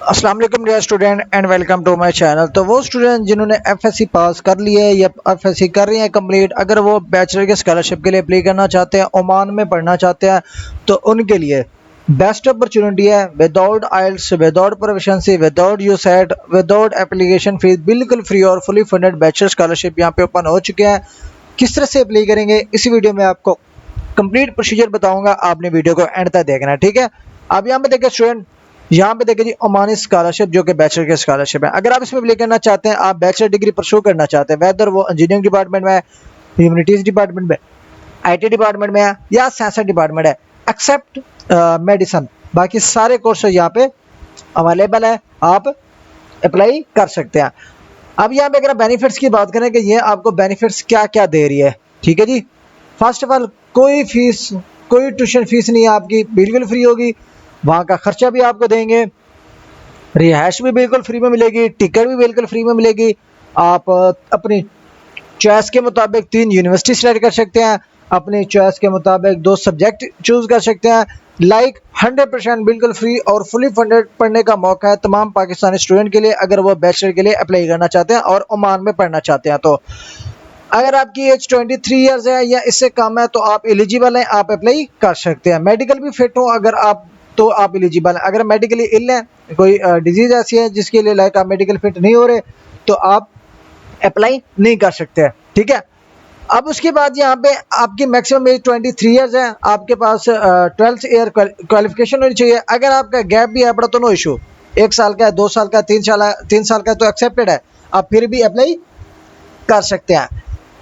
अस्सलाम वालेकुम dear student and welcome to my channel. तो वो स्टूडेंट जिन्होंने एफएससी पास कर लिया है या एफएससी कर रही हैं कंप्लीट, अगर वो बैचलर के स्कॉलरशिप के लिए अप्लाई करना चाहते हैं, ओमान में पढ़ना चाहते हैं, तो उनके लिए बेस्ट अपॉर्चुनिटी है। Without IELTS, without proficiency, without UCET, without application fee, बिल्कुल फ्री और फुली फंडेड बैचलर स्कॉलरशिप यहाँ पे ओपन हो चुके हैं। किस तरह से अप्लाई करेंगे इसी वीडियो में आपको कंप्लीट प्रोसीजर बताऊंगा, आपने वीडियो को एंड तक देखना है, ठीक है। अब यहाँ पे देखिए स्टूडेंट, यहाँ पे देखिए जी ओमानी स्कॉलरशिप जो कि बैचलर की स्कॉलरशिप है। अगर आप इसमें अप्लाई करना चाहते हैं, आप बैचलर डिग्री परस्यू करना चाहते हैं, वेदर वो इंजीनियरिंग डिपार्टमेंट में है, ह्यूमैनिटीज डिपार्टमेंट में, आईटी डिपार्टमेंट में है या साइंस डिपार्टमेंट है, एक्सेप्ट मेडिसिन, बाकी सारे कोर्स यहाँ पे अवेलेबल है, आप अप्लाई कर सकते हैं। अब यहाँ पे अगर बेनिफिट्स की बात करें कि ये आपको बेनिफिट्स क्या क्या दे रही है, ठीक है जी। फर्स्ट ऑफ ऑल, कोई फीस, कोई ट्यूशन फीस नहीं है आपकी, बिल्कुल फ्री होगी। वहाँ का खर्चा भी आपको देंगे, रिहाइश भी बिल्कुल फ्री में मिलेगी, टिकट भी बिल्कुल फ्री में मिलेगी। आप अपनी चॉइस के मुताबिक 3 यूनिवर्सिटी सेलेक्ट कर सकते हैं, अपनी चॉइस के मुताबिक 2 सब्जेक्ट चूज कर सकते हैं। लाइक 100% बिल्कुल फ्री और फुली फंडेड पढ़ने का मौका है तमाम पाकिस्तानी स्टूडेंट के लिए, अगर वो बैचलर के लिए अप्लाई करना चाहते हैं और ओमान में पढ़ना चाहते हैं। तो अगर आपकी एज 23 ईयर्स है या इससे कम है तो आप एलिजिबल हैं, आप अप्लाई कर सकते हैं। मेडिकल भी फिट हो अगर आप, तो आप एलिजिबल हैं। अगर मेडिकली इल है, कोई डिजीज ऐसी है जिसके लिए लाइक आप मेडिकल फिट नहीं हो रहे, तो आप अप्लाई नहीं कर सकते, ठीक है। अब उसके बाद यहाँ पे आपकी मैक्सिमम एज 23 ईयर्स है, आपके पास 12th ईयर क्वालिफिकेशन होनी चाहिए। अगर आपका गैप भी है बड़ा तो नो इशू, 1 साल का है, 2 साल का, 3 साल है, 3 साल का तो एक्सेप्टेड है, आप फिर भी अप्लाई कर सकते हैं।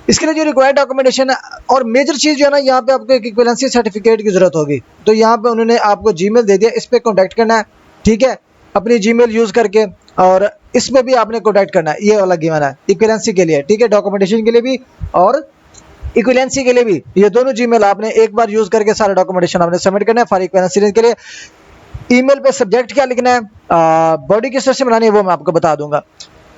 इसके लिए जो रिक्वायर्ड डॉक्यूमेंटेशन है और मेजर चीज़ जो है ना, यहाँ पे आपको एक इक्विवेलेंसी सर्टिफिकेट की जरूरत होगी। तो यहाँ पे उन्होंने आपको जीमेल दे दिया, इस पर कॉन्टैक्ट करना है, ठीक है, अपनी जीमेल यूज़ करके, और इसमें भी आपने कॉन्टैक्ट करना है। ये वाला गिवन है इक्विवेलेंसी के लिए, ठीक है, डॉक्यूमेंटेशन के लिए भी और इक्विवेलेंसी के लिए भी। ये दोनों जीमेल आपने एक बार यूज़ करके सारा डॉक्यूमेंटेशन आपने सबमिट करना है फॉर इक्विवेलेंसी के लिए। ईमेल पे सब्जेक्ट क्या लिखना है, बॉडी किस तरह से बनानी है, वो मैं आपको बता दूंगा।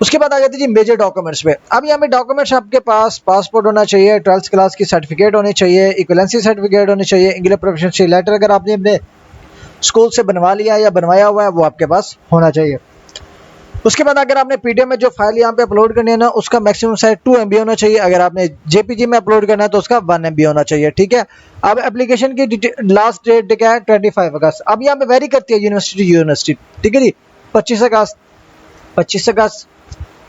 उसके बाद आ जाती जी मेजर डॉक्यूमेंट्स पे। अब यहाँ पे डॉक्यूमेंट्स आपके पास पासपोर्ट होना चाहिए, 12th क्लास की सर्टिफिकेट होनी चाहिए, इक्विवेलेंसी सर्टिफिकेट होनी चाहिए, इंग्लिश प्रोफिशिएंसी लेटर अगर आपने अपने स्कूल से बनवा लिया या बनवाया हुआ है वो आपके पास होना चाहिए। उसके बाद अगर आपने पीडीएफ में जो फाइल यहाँ पे अपलोड करनी है ना, उसका मैक्सिमम साइज 2 MB होना चाहिए। अगर आपने जेपीजी में अपलोड करना है तो उसका 1 MB होना चाहिए, ठीक है। अब एप्लीकेशन की लास्ट डेट क्या है, 25 अगस्त। अब यहाँ पे वेरी करती है यूनिवर्सिटी यूनिवर्सिटी, ठीक है जी। 25 अगस्त, 25 अगस्त,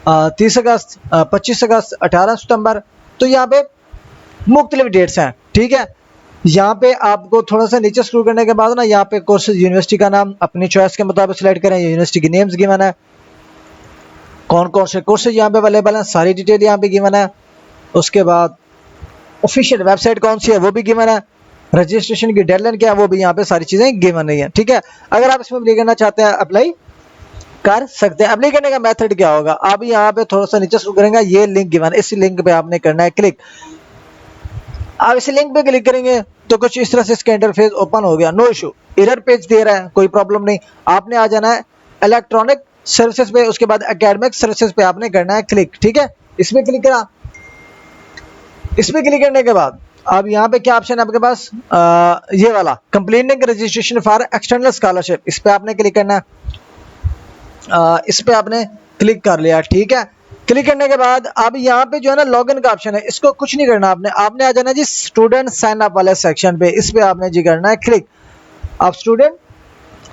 30 अगस्त, 25 अगस्त, 18 सितंबर। तो यहाँ पे मुख्तलिफ डेट्स हैं, ठीक है। यहाँ पे आपको थोड़ा सा नीचे स्क्रॉल करने के बाद ना, यहाँ पे कोर्सेज यूनिवर्सिटी का नाम अपनी चॉइस के मुताबिक सिलेक्ट करें, यूनिवर्सिटी की नेम्स गिवन है, कौन कौन से कोर्सेज यहाँ पे अवेलेबल हैं, सारी डिटेल यहाँ पे गिवन है। उसके बाद ऑफिशियल वेबसाइट कौन सी है वो भी गिवन है, रजिस्ट्रेशन की डेडलाइन क्या है वो भी यहाँ पे सारी चीज़ें गिवन नहीं है, ठीक है। अगर आप इसमें अप्लाई करना चाहते हैं, अप्लाई कर सकते हैं। अप्लाई करने का मेथड क्या होगा, आप यहाँ पे थोड़ा सा नीचे शुरू करेंगे, ये लिंक गिवन है, इस लिंक पे आपने करना है क्लिक। आप इस लिंक पे क्लिक करेंगे तो कुछ इस तरह से इसका इंटरफेस ओपन हो गया, नो इशू। एरर पेज दे रहा है, कोई प्रॉब्लम नहीं। आपने आ जाना है इलेक्ट्रॉनिक सर्विसेज पे, उसके बाद एकेडमिक सर्विसेज पे आपने करना है क्लिक, ठीक है। इसमें क्लिक करा, इसमें क्लिक करने के बाद अब यहाँ पे क्या ऑप्शन है आपके पास, ये वाला completing registration for external scholarship, इस पे आपने क्लिक करना है। इस पे आपने क्लिक कर लिया, ठीक है। क्लिक करने के बाद अब यहाँ पे जो है ना लॉगिन का ऑप्शन है, इसको कुछ नहीं करना आपने, आपने आ जाना जी स्टूडेंट साइन अप वाले सेक्शन पे, इस पे आपने जी करना है क्लिक। अब स्टूडेंट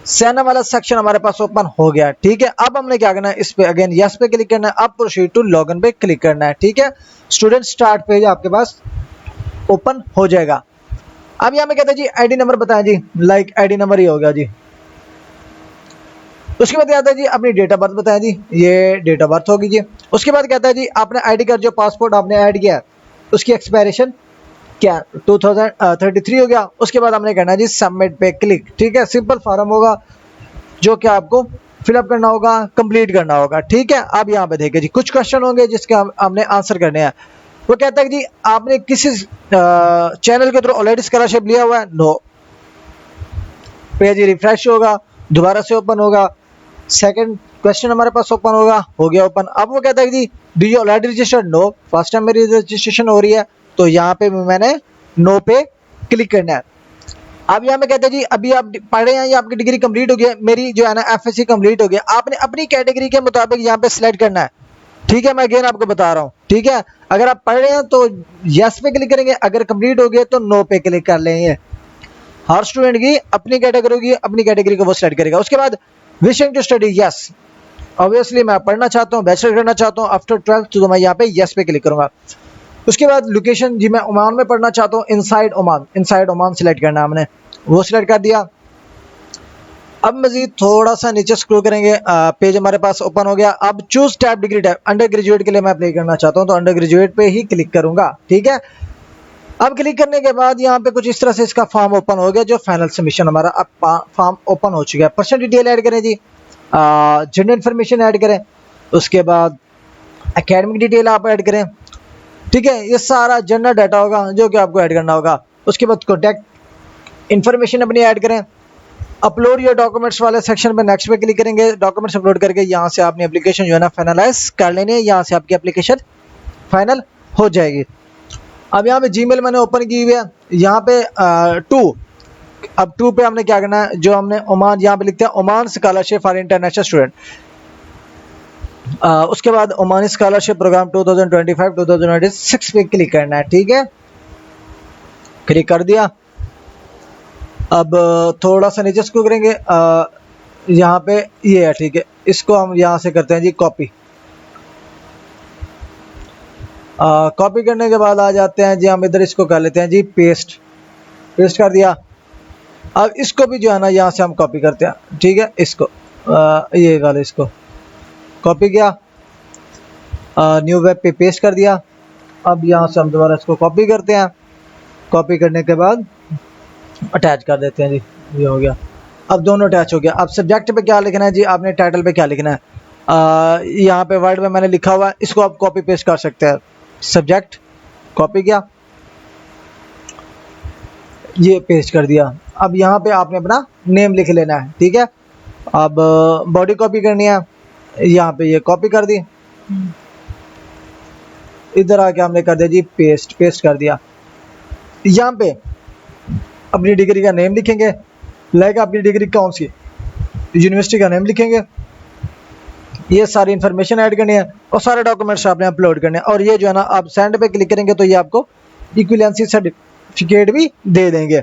साइन अप वाला सेक्शन हमारे पास ओपन हो गया, ठीक है। अब हमने क्या करना है, इस पे अगेन यस पे क्लिक करना है, अब प्रोसीड टू लॉगिन पे क्लिक करना है, ठीक है। स्टूडेंट स्टार्ट पेज आपके पास ओपन हो जाएगा। अब यहाँ पे कहते हैं जी आईडी नंबर बताएं जी, लाइक आईडी नंबर ही हो गया जी। उसके बाद कहता है जी अपनी डेट ऑफ बर्थ बताएं जी, ये डेट ऑफ बर्थ होगी जी। उसके बाद कहता है जी आपने आईडी कार्ड जो पासपोर्ट आपने ऐड किया है उसकी एक्सपायरेशन क्या 2033 हो गया। उसके बाद हमने करना है जी सबमिट पे क्लिक, ठीक है। सिंपल फॉर्म होगा जो कि आपको फिलअप करना होगा, कंप्लीट करना होगा, ठीक है। अब यहाँ पे देखिए जी कुछ क्वेश्चन होंगे जिसके हमने आंसर करने हैं। वो कहता है कि जी आपने किसी चैनल के थ्रू ऑलरेडी स्कॉलरशिप लिया हुआ है, नो। पेज रिफ्रेश होगा, दोबारा से ओपन होगा, सेकंड क्वेश्चन हमारे पास ओपन होगा, हो गया ओपन। अब वो कहता है कि do you already registered, no. First time मेरी रजिस्ट्रेशन हो रही है तो यहाँ पे मैंने नो पे क्लिक करना है। अब यहाँ पे कहते हैं जी अभी आप पढ़ रहे हैं या आपकी डिग्री कंप्लीट हो गई है, मेरी जो है ना एफएससी कंप्लीट हो गया, आपने अपनी कैटेगरी के मुताबिक यहाँ पे सिलेक्ट करना है। ठीक है, मैं अगेन आपको बता रहा हूँ। ठीक है, अगर आप पढ़ रहे हैं तो यस पे क्लिक करेंगे, अगर कंप्लीट हो गया तो नो पे क्लिक कर लेंगे। हर स्टूडेंट की अपनी कैटेगरी होगी, अपनी कैटेगरी को वो सिलेक्ट करेगा। उसके बाद wishing to study yes, obviously मैं पढ़ना चाहता हूँ, बैचलर करना चाहता हूँ आफ्टर 12th, तो मैं यहाँ पे यस पे क्लिक करूंगा। उसके बाद लोकेशन जी मैं ओमान में पढ़ना चाहता हूँ, inside Oman, inside Oman select करना है हमने, वो सिलेक्ट कर दिया। अब मजीद थोड़ा सा नीचे स्क्रॉल करेंगे, पेज हमारे पास ओपन हो गया। अब choose tab degree tab, under graduate के लिए मैं अप्लाई करना चाहता हूँ तो अंडर ग्रेजुएट पे ही क्लिक करूंगा। ठीक है, अब क्लिक करने के बाद यहाँ पे कुछ इस तरह से इसका फॉर्म ओपन हो गया, जो फाइनल सबमिशन हमारा अब फॉर्म ओपन हो चुका है। पर्सनल डिटेल ऐड करें जी, जेंडर इन्फॉर्मेशन ऐड करें, उसके बाद एकेडमिक डिटेल आप ऐड करें। ठीक है, ये सारा जनरल डाटा होगा जो कि आपको ऐड करना होगा। उसके बाद कॉन्टैक्ट इन्फॉर्मेशन अपनी ऐड करें। अपलोड योर डॉक्यूमेंट्स वाले सेक्शन में नेक्स्ट पे क्लिक करेंगे, डॉक्यूमेंट्स अपलोड करके यहाँ से आपने एप्लीकेशन जो है ना फाइनलाइज कर लेनी है, यहाँ से आपकी एप्लीकेशन फाइनल हो जाएगी। अब यहाँ पे जीमेल मैंने ओपन की हुई है, यहाँ पे अब टू पे हमने क्या करना है, जो हमने ओमान यहाँ पे लिखते हैं Oman scholarship for international student, उसके बाद ओमानी स्कॉलरशिप प्रोग्राम 2025-2026 पे क्लिक करना है। ठीक है, क्लिक कर दिया। अब थोड़ा सा नीचे स्क्रॉल करेंगे, यहाँ पे ये है। ठीक है, इसको हम यहाँ से करते हैं जी कॉपी। कॉपी करने के बाद आ जाते हैं जी, हम इधर इसको कर लेते हैं जी पेस्ट, पेस्ट कर दिया। अब इसको भी जो है ना यहाँ से हम कॉपी करते हैं। ठीक है, इसको ये वाले इसको कॉपी किया, न्यू वेब पे पेस्ट कर दिया। अब यहाँ से हम दोबारा इसको कॉपी करते हैं, कॉपी करने के बाद अटैच कर देते हैं जी, ये हो गया। अब दोनों अटैच हो गया। अब सब्जेक्ट पे क्या लिखना है जी, आपने टाइटल पे क्या लिखना है, यहाँ पे वर्ड में मैंने लिखा हुआ है, इसको आप कॉपी पेस्ट कर सकते हैं। सब्जेक्ट कॉपी किया, ये पेस्ट कर दिया। अब यहाँ पे आपने अपना नेम लिख लेना है। ठीक है, अब बॉडी कॉपी करनी है, यहाँ पे ये कॉपी कर दी, इधर आके हमने कर दिया जी पेस्ट, पेस्ट कर दिया। यहाँ पे अपनी डिग्री का नेम लिखेंगे, लाइक आपकी डिग्री कौन सी, यूनिवर्सिटी का नेम लिखेंगे, ये सारी इन्फॉर्मेशन ऐड करनी है और सारे डॉक्यूमेंट्स आपने अपलोड करने हैं। और ये जो है ना आप सेंड पे क्लिक करेंगे तो ये आपको इक्विवेलेंसी सर्टिफिकेट भी दे देंगे।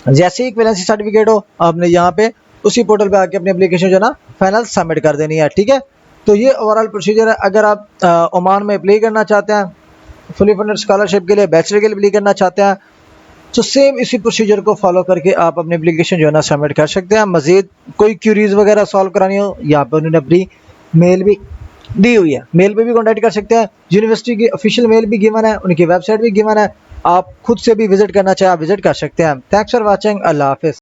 जैसे ही इक्विवेलेंसी सर्टिफिकेट हो, आपने यहाँ पे उसी पोर्टल पे आके अपनी एप्लीकेशन जो है ना फाइनल सबमिट कर देनी है। ठीक है, तो ये ओवरऑल प्रोसीजर है। अगर आप ओमान में अप्लाई करना चाहते हैं फुली फंडेड स्कॉलरशिप के लिए, बैचलर के लिए अप्लाई करना चाहते हैं, तो सेम इसी प्रोसीजर को फॉलो करके आप अपनी एप्लीकेशन जो है ना सबमिट कर सकते हैं। मजीद कोई क्यूरीज वगैरह सॉल्व करानी हो, यहाँ पे उन्होंने अपनी मेल भी दी हुई है, मेल पे भी कॉन्टैक्ट कर सकते हैं। यूनिवर्सिटी की ऑफिशियल मेल भी गिवन है, उनकी वेबसाइट भी गिवन है, आप खुद से भी विजिट करना चाहे आप विजिट कर सकते हैं। थैंक्स फॉर वॉचिंग, अल्लाह हाफिज़।